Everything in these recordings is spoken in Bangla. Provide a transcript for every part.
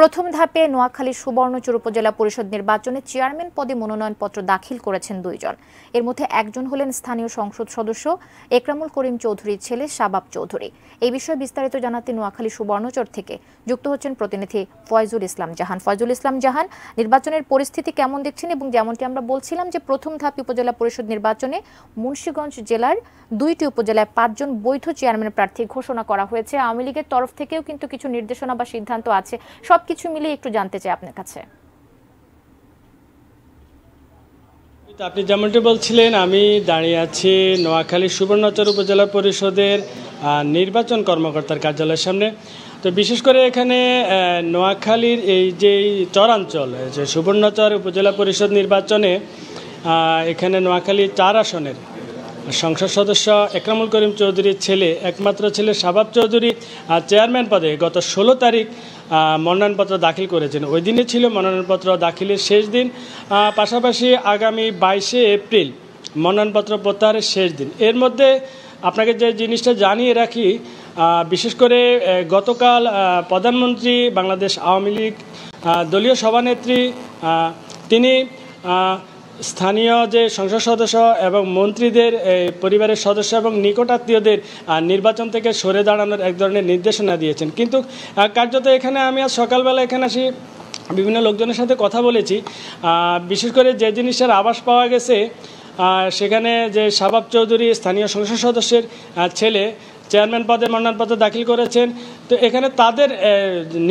প্রথম ধাপে নোয়াখালী সুবর্ণচর উপজেলা পরিষদ নির্বাচনে চেয়ারম্যান পদে মনোনয়নপত্র দাখিল করেছেন দুইজন। এর মধ্যে একজন হলেন স্থানীয় সংসদ সদস্য একরামুল করিম চৌধুরীর ছেলে শাবাব চৌধুরী। এই বিষয়ে বিস্তারিত জানাতে নোয়াখালী সুবর্ণচর থেকে যুক্ত হচ্ছেন প্রতিনিধি ফয়জুল ইসলাম জাহান। ফয়জুল ইসলাম জাহান, নির্বাচনের পরিস্থিতি কেমন দেখছেন? এবং যেমনটি আমরা বলছিলাম যে প্রথম ধাপ উপজেলা পরিষদ নির্বাচনে মুন্সিগঞ্জ জেলার 2টি উপজেলায় 5 জন বৈধ চেয়ারম্যান প্রার্থী ঘোষণা করা হয়েছে। আওয়ামী লীগের তরফ থেকেও কিন্তু কিছু নির্দেশনা বা সিদ্ধান্ত আছে। সবকিছু মিলে একটু জানতে চাই আপনার কাছে। আপনি যেমনটি বলছিলেন, আমি দাঁড়িয়ে আছি নোয়াখালী সুবর্ণচর উপজেলা পরিষদের নির্বাচন কর্মকর্তার কার্যালয়ের সামনে। তো বিশেষ করে এখানে নোয়াখালীর এই যে চরাঞ্চল যে সুবর্ণচর উপজেলা পরিষদ নির্বাচনে এখানে নোয়াখালী 4 আসনের সংসদ সদস্য একরামুল করিম চৌধুরীর ছেলে, একমাত্র ছেলে শাবাব চৌধুরী চেয়ারম্যান পদে গত 16 তারিখ মনোনয়নপত্র দাখিল করেছেন। ওই দিনে ছিল মনোনয়নপত্র দাখিলের শেষ দিন। পাশাপাশি আগামী 22শে এপ্রিল মনোনয়নপত্র প্রত্যাহারের শেষ দিন। এর মধ্যে আপনাকে যে জিনিসটা জানিয়ে রাখি, বিশেষ করে গতকাল প্রধানমন্ত্রী, বাংলাদেশ আওয়ামী লীগ দলীয় সভানেত্রী তিনি স্থানীয় যে সংসদ সদস্য এবং মন্ত্রীদের পরিবারের সদস্য এবং নিকটাত্মীয়দের নির্বাচন থেকে সরে দাঁড়ানোর এক ধরনের নির্দেশনা দিয়েছেন। কিন্তু কার্যত এখানে আমি আজ সকালবেলা এখানে আসি, বিভিন্ন লোকজনের সাথে কথা বলেছি। বিশেষ করে যে জিনিসের আভাস পাওয়া গেছে, সেখানে যে শাবাব চৌধুরী স্থানীয় সংসদ সদস্যের ছেলে চেয়ারম্যান পদে মনোনয়নপত্র দাখিল করেছেন। তো এখানে তাদের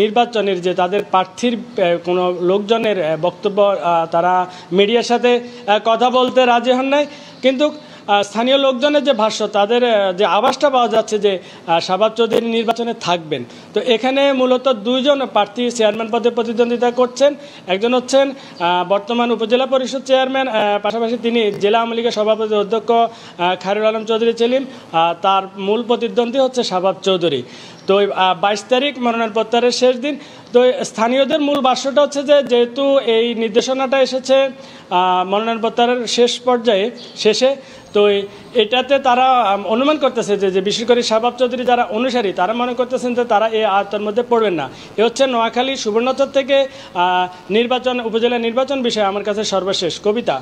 নির্বাচনের যে তাদের প্রার্থীর কোনো লোকজনের বক্তব্য, তারা মিডিয়ার সাথে কথা বলতে রাজি হন নাই। কিন্তু স্থানীয় লোকজনের যে ভাষ্য, তাদের যে আভাসটা পাওয়া যাচ্ছে যে শাবাব চৌধুরী নির্বাচনে থাকবেন। তো এখানে মূলত 2 জন প্রার্থী চেয়ারম্যান পদে প্রতিদ্বন্দ্বিতা করছেন। একজন হচ্ছেন বর্তমান উপজেলা পরিষদ চেয়ারম্যান, পাশাপাশি তিনি জেলা আওয়ামী লীগের সভাপতি অধ্যক্ষ খায়রুল আলম চৌধুরী ছিলেন। তার মূল প্রতিদ্বন্দ্বী হচ্ছে শাবাব চৌধুরী। তো 22 তারিখ মনোনয়ন প্রত্যাহারের শেষ দিন। তো স্থানীয়দের মূল ভাষ্যটা হচ্ছে যে যেহেতু এই নির্দেশনাটা এসেছে মনোনয়ন প্রত্যাহারের শেষে, তো এটাতে তারা অনুমান করতেছে যে বিশেষ করে শাবাব চৌধুরী যারা অনুসারী, তারা মনে করতেছেন যে তারা এই আওতার মধ্যে পড়বেন না। এ হচ্ছে নোয়াখালী সুবর্ণচর থেকে উপজেলা নির্বাচন বিষয়ে আমার কাছে সর্বশেষ। কবিতা।